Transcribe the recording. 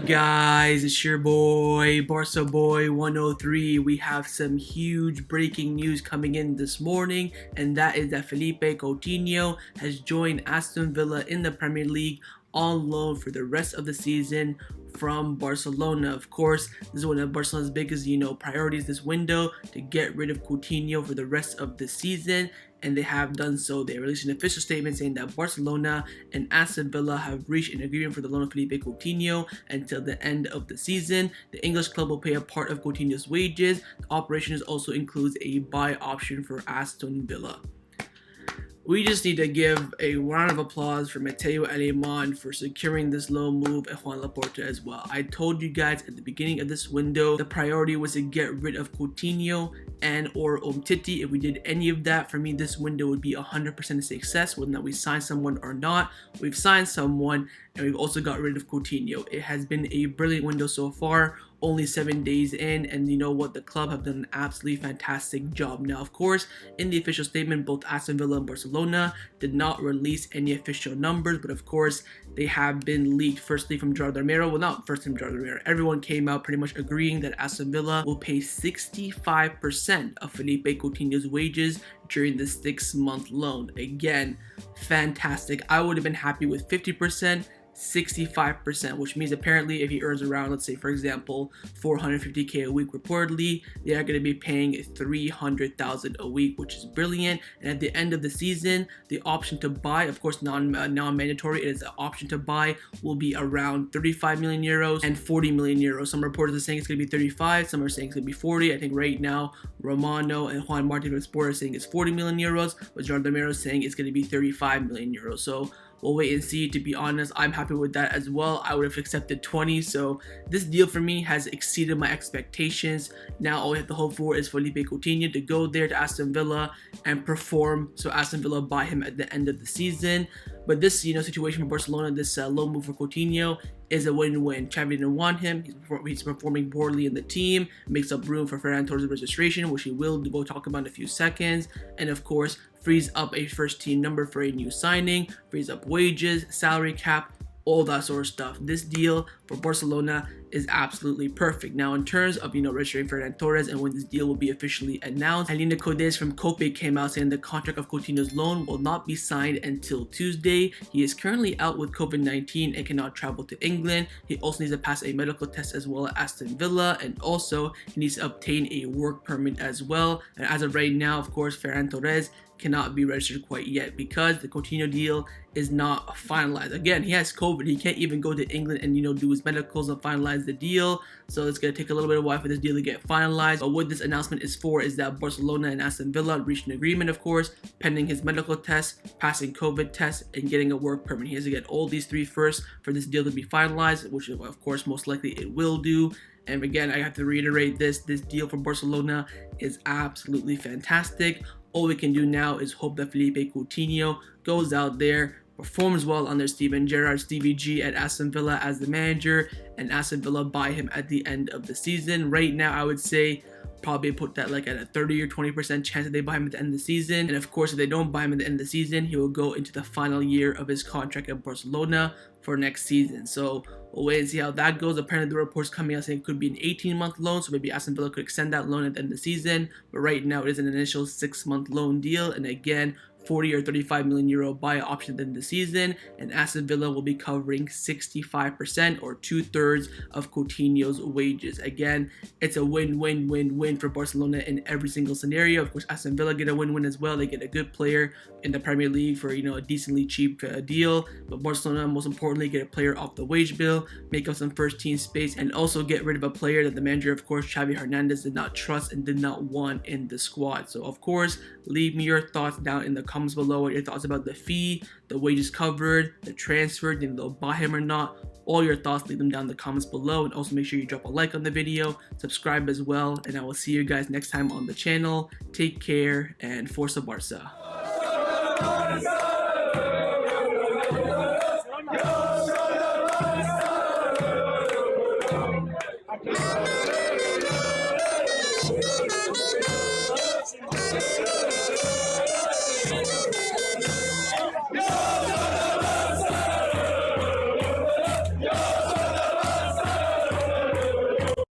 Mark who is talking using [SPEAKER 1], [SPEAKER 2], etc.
[SPEAKER 1] guys? It's your boy, Barca Boy 103. We have some huge breaking news coming in this morning, and that is that Philippe Coutinho has joined Aston Villa in the Premier League on loan for the rest of the season from Barcelona. Of course, this is one of Barcelona's biggest, priorities this window, to get rid of Coutinho for the rest of the season, and they have done so. They released an official statement saying that Barcelona and Aston Villa have reached an agreement for the loan of Philippe Coutinho until the end of the season. The English club will pay a part of Coutinho's wages. The operation also includes a buy option for Aston Villa. We just need to give a round of applause for Mateo Alemán for securing this loan move, and Juan Laporta as well. I told you guys at the beginning of this window, the priority was to get rid of Coutinho and or Umtiti. If we did any of that, for me, this window would be 100% a success, whether or not we sign someone or not. We've signed someone, and we've also got rid of Coutinho. It has been a brilliant window so far. Only 7 days in, and you know what, the club have done an absolutely fantastic job. Now, of course, in the official statement, both Aston Villa and Barcelona did not release any official numbers, but of course, they have been leaked. Firstly, from Gerardo Romero. Well, not first from Gerardo Romero. Everyone came out pretty much agreeing that Aston Villa will pay 65% of Philippe Coutinho's wages during the 6-month loan. Again, fantastic. I would have been happy with 50%. 65%, which means apparently if he earns around, let's say for example, 450k a week reportedly, they are going to be paying 300,000 a week, which is brilliant. And at the end of the season, the option to buy, of course non-mandatory, it is the option to buy, will be around 35 million euros and 40 million euros. Some reporters are saying it's going to be 35, some are saying it's going to be 40. I think right now Romano and Juan Martin from Sport are saying it's 40 million euros, but Gerardo Romero is saying it's going to be 35 million euros. So we'll wait and see. To be honest, I'm happy with that as well. I would have accepted 20. So this deal for me has exceeded my expectations. Now all we have to hope for is Philippe Coutinho to go there to Aston Villa and perform, so Aston Villa buy him at the end of the season. But this, situation for Barcelona, this loan move for Coutinho is a win-win. Xavi didn't want him. He's performing poorly in the team. Makes up room for Ferran Torres' registration, which we'll talk about in a few seconds. And of course, frees up a first-team number for a new signing. Frees up wages, salary cap, all that sort of stuff. This deal for Barcelona is absolutely perfect. Now, in terms of registering Ferran Torres and when this deal will be officially announced, Helena Codes from Kope came out saying the contract of Coutinho's loan will not be signed until Tuesday. He is currently out with COVID-19 and cannot travel to England. He also needs to pass a medical test as well at Aston Villa, and also he needs to obtain a work permit as well. And as of right now, of course, Ferran Torres cannot be registered quite yet because the Coutinho deal is not finalized. Again, he has COVID. He can't even go to England and do his medicals and finalize the deal. So it's going to take a little bit of while for this deal to get finalized. But what this announcement is for is that Barcelona and Aston Villa reached an agreement, of course, pending his medical test, passing COVID tests, and getting a work permit. He has to get all these three first for this deal to be finalized, which of course most likely it will do. And again, I have to reiterate this deal for Barcelona is absolutely fantastic. All we can do now is hope that Philippe Coutinho goes out there, performs well under Steven Gerrard, Stevie G at Aston Villa as the manager, and Aston Villa buy him at the end of the season. Right now, I would say probably put that like at a 30 or 20% chance that they buy him at the end of the season. And of course, if they don't buy him at the end of the season, he will go into the final year of his contract at Barcelona for next season. So we'll wait and see how that goes. Apparently, the reports coming out saying it could be an 18-month loan, so maybe Aston Villa could extend that loan at the end of the season. But right now, it is an initial 6-month loan deal, and again, 40 or 35 million euro buy option at the end of the season, and Aston Villa will be covering 65% or 2/3 of Coutinho's wages. Again, it's a win-win-win-win for Barcelona in every single scenario. Of course, Aston Villa get a win-win as well. They get a good player in the Premier League for a decently cheap deal, but Barcelona, most importantly, get a player off the wage bill, make up some first-team space, and also get rid of a player that the manager, of course, Xavi Hernandez, did not trust and did not want in the squad. So, of course, leave me your thoughts down in the comments below. What your thoughts about the fee, the wages covered, the transfer, did they'll buy him or not? All your thoughts, leave them down in the comments below, and also make sure you drop a like on the video, subscribe as well, and I will see you guys next time on the channel. Take care, and Forza Barca.